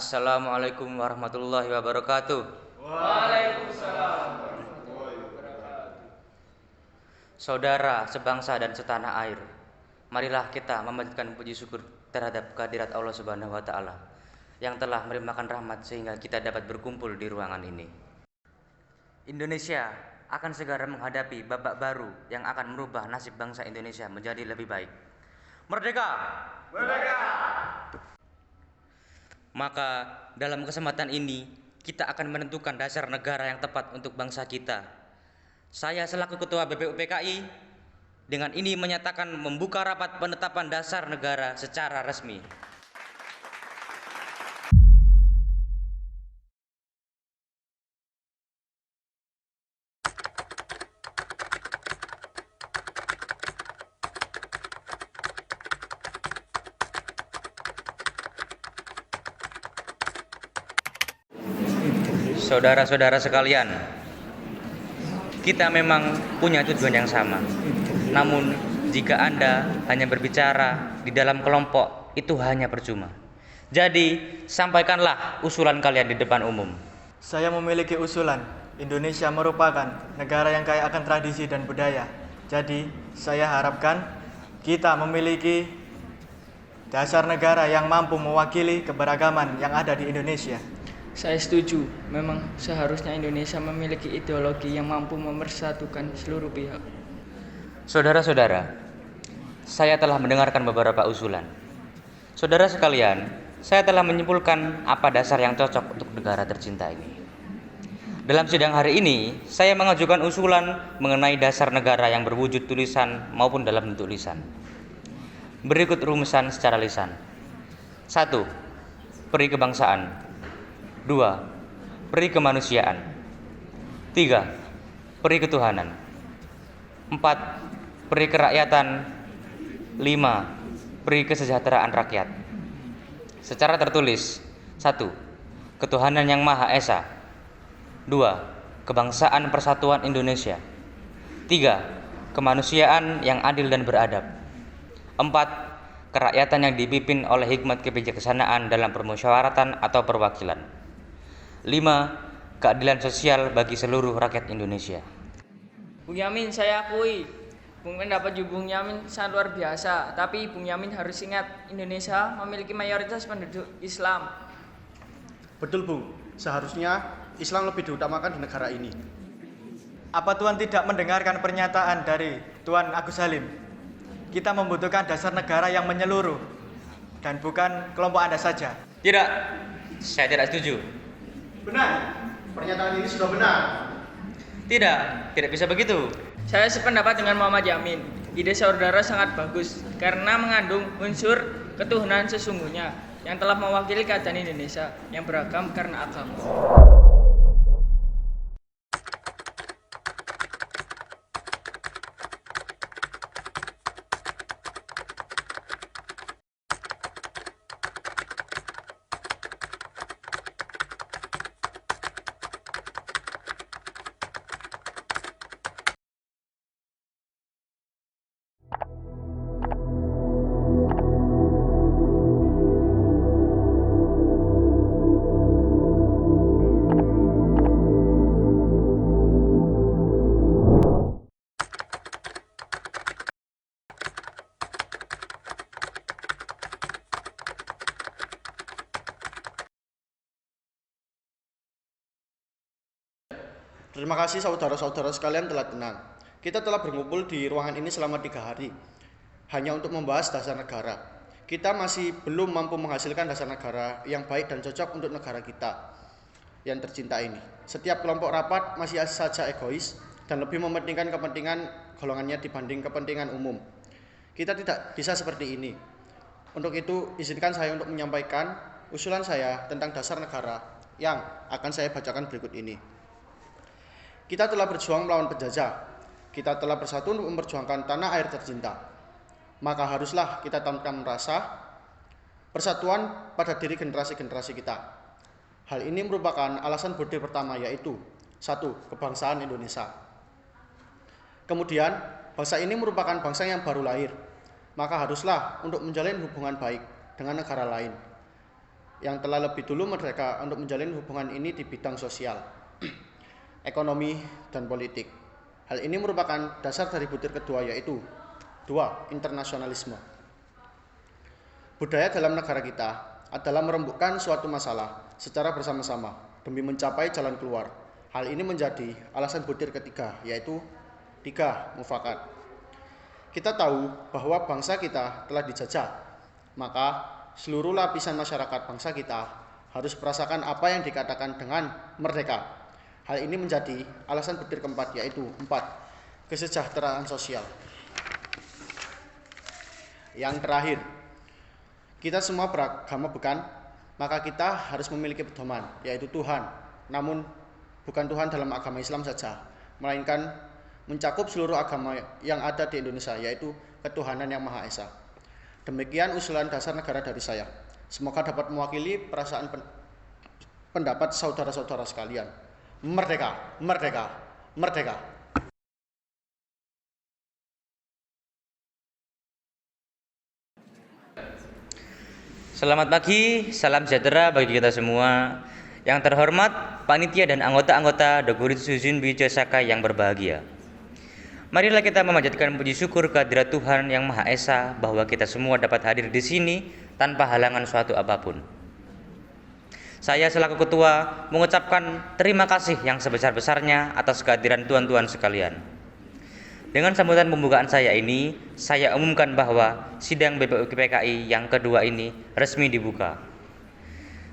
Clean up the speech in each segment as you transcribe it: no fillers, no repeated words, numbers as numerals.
Assalamualaikum warahmatullahi wabarakatuh. Waalaikumsalam warahmatullahi wabarakatuh. Saudara sebangsa dan setanah air, marilah kita memanjatkan puji syukur terhadap kehadirat Allah Subhanahu wa taala yang telah melimpahkan rahmat sehingga kita dapat berkumpul di ruangan ini. Indonesia akan segera menghadapi babak baru yang akan merubah nasib bangsa Indonesia menjadi lebih baik. Merdeka! Merdeka! Maka dalam kesempatan ini kita akan menentukan dasar negara yang tepat untuk bangsa kita. Saya selaku Ketua BPUPKI dengan ini menyatakan membuka rapat penetapan dasar negara secara resmi. Saudara-saudara sekalian, kita memang punya tujuan yang sama. Namun, jika Anda hanya berbicara di dalam kelompok, itu hanya percuma. Jadi, sampaikanlah usulan kalian di depan umum. Saya memiliki usulan. Indonesia merupakan negara yang kaya akan tradisi dan budaya. Jadi, saya harapkan kita memiliki dasar negara yang mampu mewakili keberagaman yang ada di Indonesia. Saya setuju, memang seharusnya Indonesia memiliki ideologi yang mampu memersatukan seluruh pihak. Saudara-saudara, saya telah mendengarkan beberapa usulan. Saudara sekalian, saya telah menyimpulkan apa dasar yang cocok untuk negara tercinta ini. Dalam sidang hari ini, saya mengajukan usulan mengenai dasar negara yang berwujud tulisan maupun dalam bentuk lisan. Berikut rumusan secara lisan. 1. Peri kebangsaan. 2. Peri kemanusiaan. 3. Peri ketuhanan. 4. Peri kerakyatan. 5. Peri kesejahteraan rakyat. Secara tertulis. 1. Ketuhanan yang Maha Esa. 2. Kebangsaan Persatuan Indonesia. 3. Kemanusiaan yang adil dan beradab. 4. Kerakyatan yang dipimpin oleh hikmat kebijaksanaan dalam permusyawaratan atau perwakilan. 5. Keadilan sosial bagi seluruh rakyat Indonesia. Bung Yamin, saya akui, pendapat Bung Yamin sangat luar biasa. Tapi Bung Yamin harus ingat, Indonesia memiliki mayoritas penduduk Islam. Betul, Bung. Seharusnya Islam lebih diutamakan di negara ini. Apa Tuan tidak mendengarkan pernyataan dari Tuan Agus Halim? Kita membutuhkan dasar negara yang menyeluruh dan bukan kelompok Anda saja. Tidak, saya tidak setuju. Benar. Pernyataan ini sudah benar. Tidak bisa begitu. Saya sependapat dengan Muhammad Yamin. Ide saudara sangat bagus karena mengandung unsur ketuhanan sesungguhnya yang telah mewakili keadaan Indonesia yang beragam karena agama. Terima kasih saudara-saudara sekalian telah tenang. Kita telah berkumpul di ruangan ini selama 3 hari hanya untuk membahas dasar negara. Kita masih belum mampu menghasilkan dasar negara yang baik dan cocok untuk negara kita yang tercinta ini. Setiap kelompok rapat masih saja egois dan lebih mementingkan kepentingan golongannya dibanding kepentingan umum. Kita tidak bisa seperti ini. Untuk itu, izinkan saya untuk menyampaikan usulan saya tentang dasar negara yang akan saya bacakan berikut ini. Kita telah berjuang melawan penjajah. Kita telah bersatu untuk memperjuangkan tanah air tercinta. Maka haruslah kita tanamkan rasa persatuan pada diri generasi-generasi kita. Hal ini merupakan alasan budi pertama, yaitu 1. Kebangsaan Indonesia. Kemudian, bangsa ini merupakan bangsa yang baru lahir. Maka haruslah untuk menjalin hubungan baik dengan negara lain. yang telah lebih dulu merdeka untuk menjalin hubungan ini di bidang sosial, ekonomi, dan politik. Hal ini merupakan dasar dari butir kedua, yaitu 2. Internasionalisme. Budaya dalam negara kita adalah merembukkan suatu masalah secara bersama-sama demi mencapai jalan keluar. Hal ini menjadi alasan butir ketiga, yaitu 3. Mufakat. Kita tahu bahwa bangsa kita telah dijajah, maka seluruh lapisan masyarakat bangsa kita harus merasakan apa yang dikatakan dengan merdeka. Hal ini menjadi alasan butir keempat, yaitu 4. Kesejahteraan sosial. Yang terakhir, kita semua beragama bukan? Maka kita harus memiliki pedoman, yaitu Tuhan. Namun bukan Tuhan dalam agama Islam saja, melainkan mencakup seluruh agama yang ada di Indonesia, yaitu ketuhanan yang Maha Esa. Demikian usulan dasar negara dari saya. Semoga dapat mewakili perasaan pendapat saudara-saudara sekalian. Merdeka, merdeka, merdeka. Selamat pagi, salam sejahtera bagi kita semua. Yang terhormat, panitia dan anggota-anggota Dogoritsu Junbi Josaka yang berbahagia. Marilah kita memanjatkan puji syukur kehadirat Tuhan yang Maha Esa bahwa kita semua dapat hadir di sini tanpa halangan suatu apapun. Saya selaku ketua mengucapkan terima kasih yang sebesar-besarnya atas kehadiran tuan-tuan sekalian. Dengan sambutan pembukaan saya ini, saya umumkan bahwa sidang BPUPKI yang kedua ini resmi dibuka.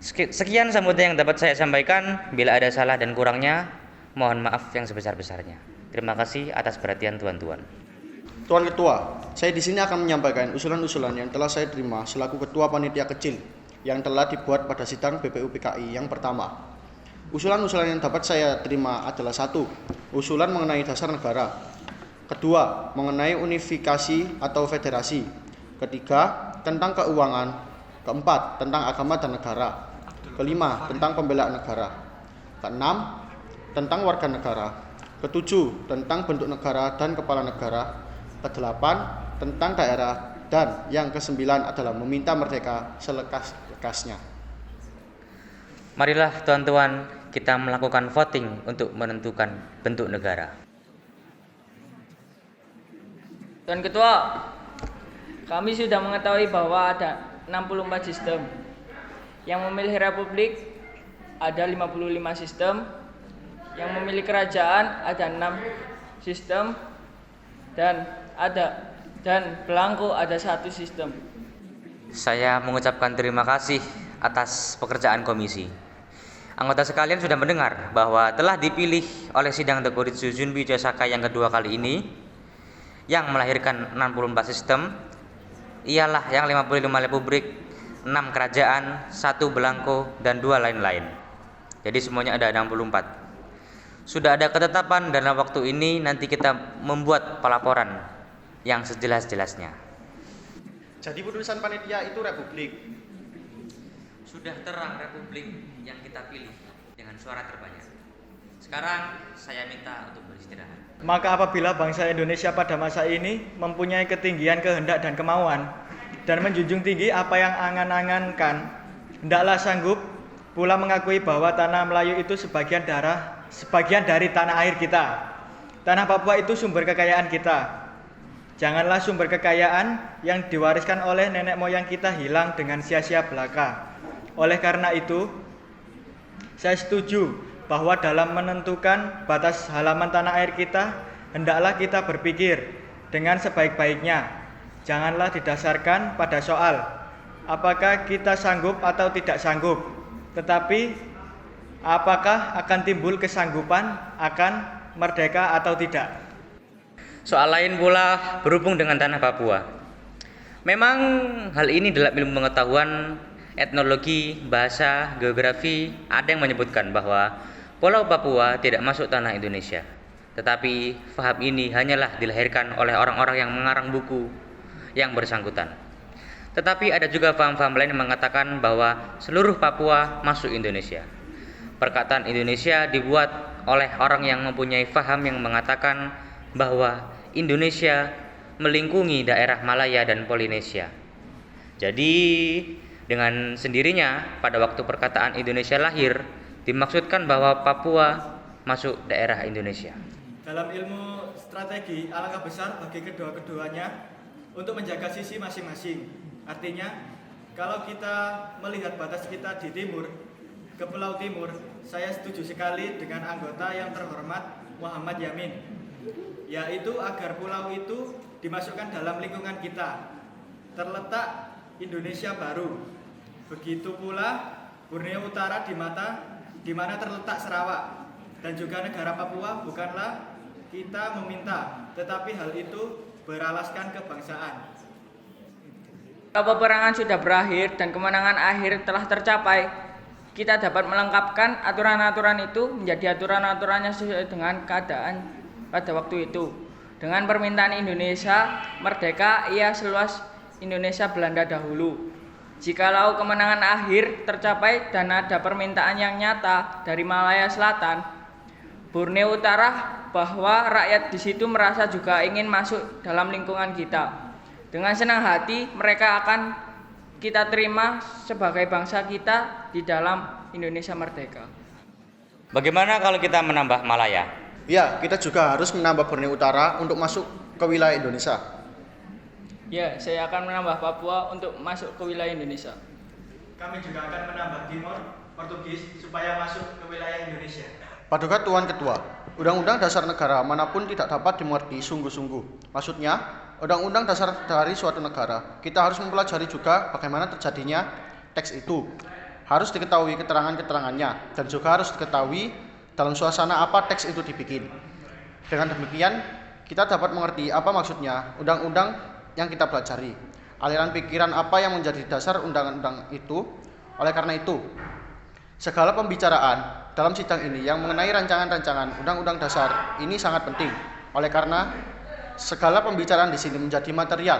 Sekian sambutan yang dapat saya sampaikan. Bila ada salah dan kurangnya, mohon maaf yang sebesar-besarnya. Terima kasih atas perhatian tuan-tuan. Tuan Ketua, saya di sini akan menyampaikan usulan-usulan yang telah saya terima selaku Ketua Panitia Kecil yang telah dibuat pada sidang BPUPKI yang pertama. Usulan-usulan yang dapat saya terima adalah 1. Usulan mengenai dasar negara. 2. Mengenai unifikasi atau federasi. 3. Tentang keuangan. 4. Tentang agama dan negara. 5. Tentang pembelaan negara. 6. Tentang warga negara. 7. Tentang bentuk negara dan kepala negara. 8. Tentang daerah. Dan yang ke-9 adalah meminta merdeka selekas-lekasnya. Marilah tuan-tuan kita melakukan voting untuk menentukan bentuk negara. Tuan Ketua, kami sudah mengetahui bahwa ada 64 sistem. Yang memilih republik ada 55 sistem. Yang memilih kerajaan ada 6 sistem dan belangko ada 1 sistem. Saya mengucapkan terima kasih atas pekerjaan komisi. Anggota sekalian sudah mendengar bahwa telah dipilih oleh sidang Dogoritsu Junbi Josaka yang kedua kali ini yang melahirkan 64 sistem ialah yang 55 republik, 6 kerajaan, 1 belangko, dan 2 lain-lain. Jadi semuanya ada 64. Sudah ada ketetapan dalam waktu ini nanti kita membuat pelaporan yang sejelas-jelasnya. Jadi putusan panitia itu republik. Sudah terang republik yang kita pilih dengan suara terbanyak. Sekarang saya minta untuk beristirahat. Maka apabila bangsa Indonesia pada masa ini mempunyai ketinggian kehendak dan kemauan dan menjunjung tinggi apa yang angan-angankan, hendaklah sanggup pula mengakui bahwa tanah Melayu itu sebagian dari tanah air kita. Tanah Papua itu sumber kekayaan kita. Janganlah sumber kekayaan yang diwariskan oleh nenek moyang kita hilang dengan sia-sia belaka. Oleh karena itu, saya setuju bahwa dalam menentukan batas halaman tanah air kita, hendaklah kita berpikir dengan sebaik-baiknya. Janganlah didasarkan pada soal apakah kita sanggup atau tidak sanggup, tetapi apakah akan timbul kesanggupan akan merdeka atau tidak. Soal lain pula berhubung dengan tanah Papua. Memang hal ini dalam ilmu pengetahuan, etnologi, bahasa, geografi ada yang menyebutkan bahwa Pulau Papua tidak masuk tanah Indonesia. Tetapi faham ini hanyalah dilahirkan oleh orang-orang yang mengarang buku yang bersangkutan. Tetapi ada juga faham-faham lain yang mengatakan bahwa seluruh Papua masuk Indonesia. Perkataan Indonesia dibuat oleh orang yang mempunyai faham yang mengatakan bahwa Indonesia melingkungi daerah Malaya dan Polinesia. Jadi Dengan sendirinya, pada waktu perkataan Indonesia lahir, dimaksudkan bahwa Papua masuk daerah Indonesia. Dalam ilmu strategi, alangkah besar bagi kedua-keduanya untuk menjaga sisi masing-masing. Artinya, kalau kita melihat batas kita di timur, ke Pulau Timur, saya setuju sekali dengan anggota yang terhormat Muhammad Yamin, yaitu agar pulau itu dimasukkan dalam lingkungan kita. Terletak Indonesia baru. Begitu pula Borneo Utara di mana terletak Sarawak, dan juga negara Papua bukanlah kita meminta, tetapi hal itu beralaskan kebangsaan. Kalau peperangan sudah berakhir dan kemenangan akhir telah tercapai, kita dapat melengkapkan aturan-aturan itu menjadi aturan-aturannya sesuai dengan keadaan pada waktu itu. Dengan permintaan Indonesia merdeka, ia seluas Indonesia Belanda dahulu. Jikalau kemenangan akhir tercapai dan ada permintaan yang nyata dari Malaya Selatan, Borneo Utara, bahwa rakyat di situ merasa juga ingin masuk dalam lingkungan kita, dengan senang hati mereka akan kita terima sebagai bangsa kita di dalam Indonesia merdeka. Bagaimana kalau kita menambah Malaya? Ya, kita juga harus menambah Borneo Utara untuk masuk ke wilayah Indonesia. Ya, saya akan menambah Papua untuk masuk ke wilayah Indonesia. Kami juga akan menambah Timor, Portugis, supaya masuk ke wilayah Indonesia. Paduka Tuan Ketua, Undang-Undang Dasar Negara manapun tidak dapat dimengerti sungguh-sungguh. Maksudnya, Undang-Undang Dasar dari suatu negara, kita harus mempelajari juga bagaimana terjadinya teks itu. Harus diketahui keterangan-keterangannya, dan juga harus diketahui dalam suasana apa teks itu dibikin. Dengan demikian, kita dapat mengerti apa maksudnya undang-undang yang kita pelajari, aliran pikiran apa yang menjadi dasar undang-undang itu. Oleh karena itu, segala pembicaraan dalam sidang ini yang mengenai rancangan-rancangan undang-undang dasar ini sangat penting. Oleh karena segala pembicaraan di sini menjadi material,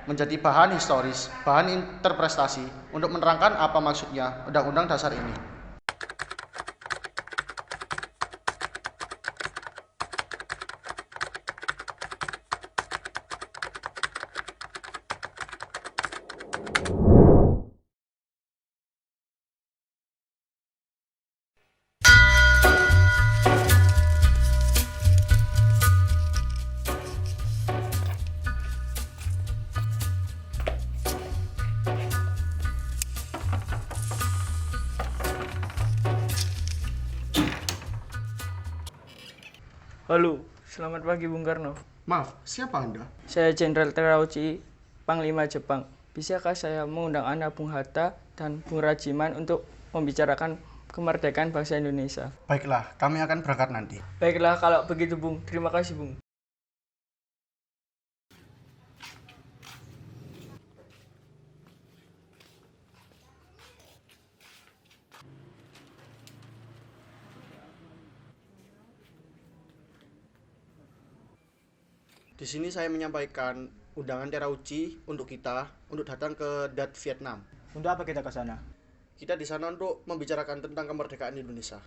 menjadi bahan historis, bahan interpretasi untuk menerangkan apa maksudnya undang-undang dasar ini. Halo, selamat pagi Bung Karno. Maaf, siapa Anda? Saya Jenderal Terauchi, Panglima Jepang. Bisakah saya mengundang Anda Bung Hatta dan Bung Rajiman untuk membicarakan kemerdekaan bangsa Indonesia? Baiklah, kami akan berangkat nanti. Baiklah kalau begitu Bung, terima kasih Bung. Di sini saya menyampaikan undangan Terauchi untuk kita untuk datang ke Dat Vietnam. Untuk apa kita ke sana? Kita di sana untuk membicarakan tentang kemerdekaan Indonesia.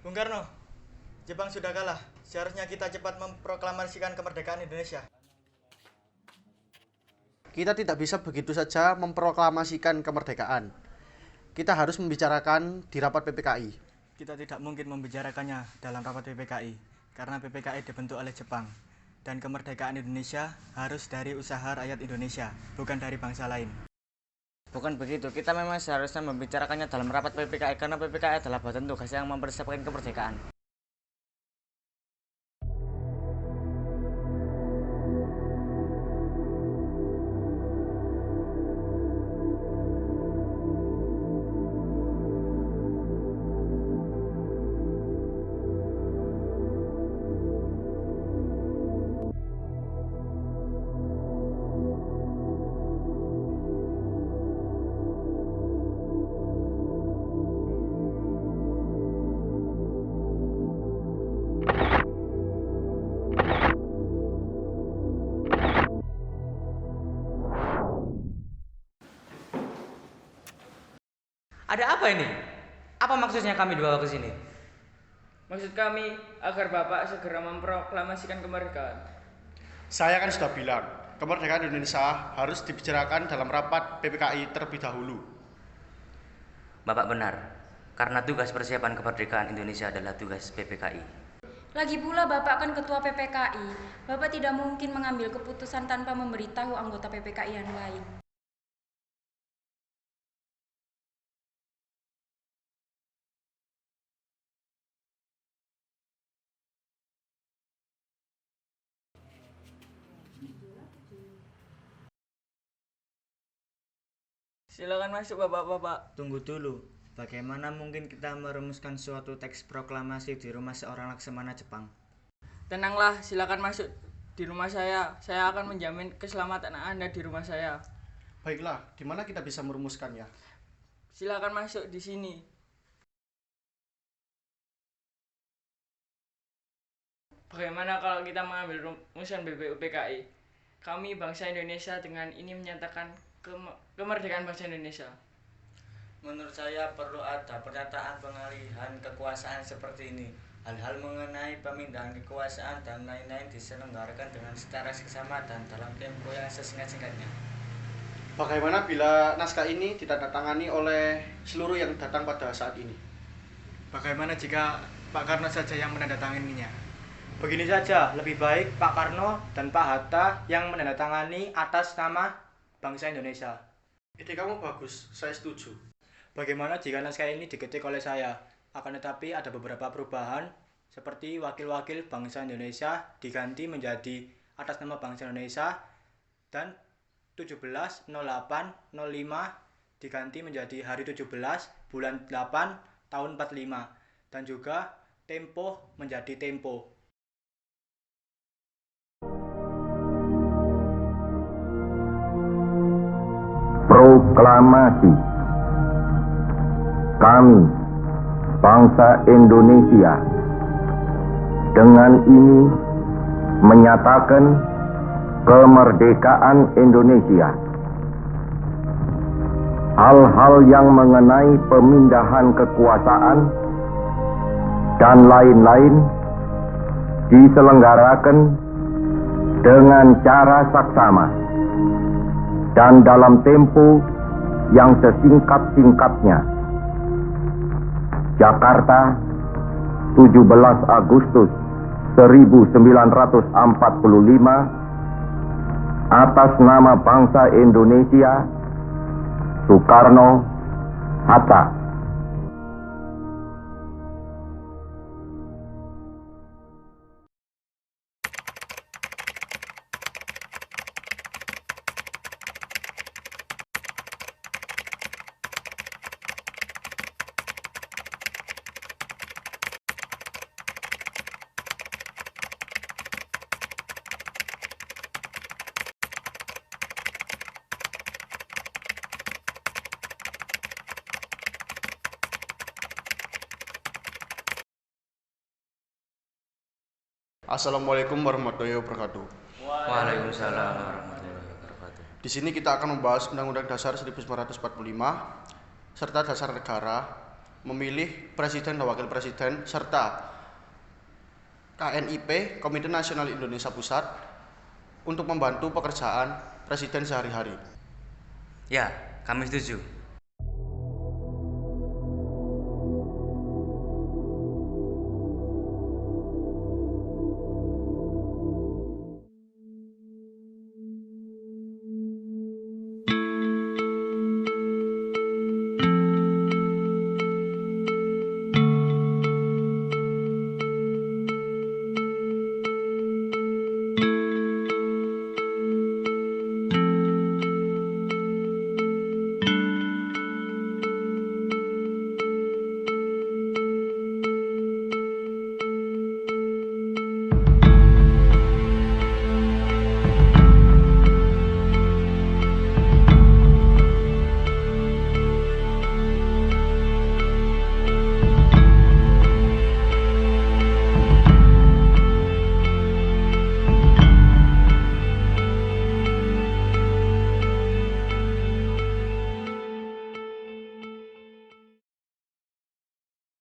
Bung Karno, Jepang sudah kalah. Seharusnya kita cepat memproklamasikan kemerdekaan Indonesia. Kita tidak bisa begitu saja memproklamasikan kemerdekaan. Kita harus membicarakan di rapat PPKI. Kita tidak mungkin membicarakannya dalam rapat PPKI, karena PPKI dibentuk oleh Jepang. Dan kemerdekaan Indonesia harus dari usaha rakyat Indonesia, bukan dari bangsa lain. Bukan begitu, kita memang seharusnya membicarakannya dalam rapat PPKI karena PPKI adalah badan tugas yang mempersiapkan kemerdekaan. Ada apa ini? Apa maksudnya kami dibawa ke sini? Maksud kami agar Bapak segera memproklamasikan kemerdekaan. Saya kan sudah bilang, kemerdekaan Indonesia harus dibicarakan dalam rapat PPKI terlebih dahulu. Bapak benar, karena tugas persiapan kemerdekaan Indonesia adalah tugas PPKI. Lagi pula Bapak kan ketua PPKI. Bapak tidak mungkin mengambil keputusan tanpa memberitahu anggota PPKI yang lain. Silakan masuk Bapak-bapak. Tunggu dulu. Bagaimana mungkin kita merumuskan suatu teks proklamasi di rumah seorang laksamana Jepang? Tenanglah, silakan masuk di rumah saya. Saya akan menjamin keselamatan Anda di rumah saya. Baiklah, di mana kita bisa merumuskannya? Silakan masuk di sini. Bagaimana kalau kita mengambil rumusan BPUPKI? Kami bangsa Indonesia dengan ini menyatakan kemerdekaan bangsa Indonesia. Menurut saya perlu ada pernyataan pengalihan kekuasaan seperti ini. Hal-hal mengenai pemindahan kekuasaan dan lain-lain diselenggarakan dengan secara seksama dan dalam tempo yang sesingkat-singkatnya. Bagaimana bila naskah ini ditandatangani oleh seluruh yang datang pada saat ini? Bagaimana jika Pak Karno saja yang menandatanganinya? Begini saja, lebih baik Pak Karno dan Pak Hatta yang menandatangani atas nama bangsa Indonesia. Ide kamu bagus, saya setuju. Bagaimana jika naskah ini diketik oleh saya? Akan tetapi ada beberapa perubahan, seperti wakil-wakil bangsa Indonesia diganti menjadi atas nama bangsa Indonesia, dan 17.08.05 diganti menjadi hari 17 bulan 8 tahun 45, dan juga tempo menjadi tempo. Proklamasi. Kami, bangsa Indonesia, dengan ini menyatakan kemerdekaan Indonesia. Hal-hal yang mengenai pemindahan kekuasaan dan lain-lain diselenggarakan dengan cara saksama dan dalam tempo yang sesingkat-singkatnya. Jakarta, 17 Agustus 1945, atas nama bangsa Indonesia, Soekarno Hatta. Assalamualaikum warahmatullahi wabarakatuh. Waalaikumsalam warahmatullahi wabarakatuh. Di sini kita akan membahas Undang-Undang Dasar 1945 serta dasar negara, memilih presiden dan wakil presiden, serta KNIP, Komite Nasional Indonesia Pusat, untuk membantu pekerjaan presiden sehari-hari. Ya, kami setuju.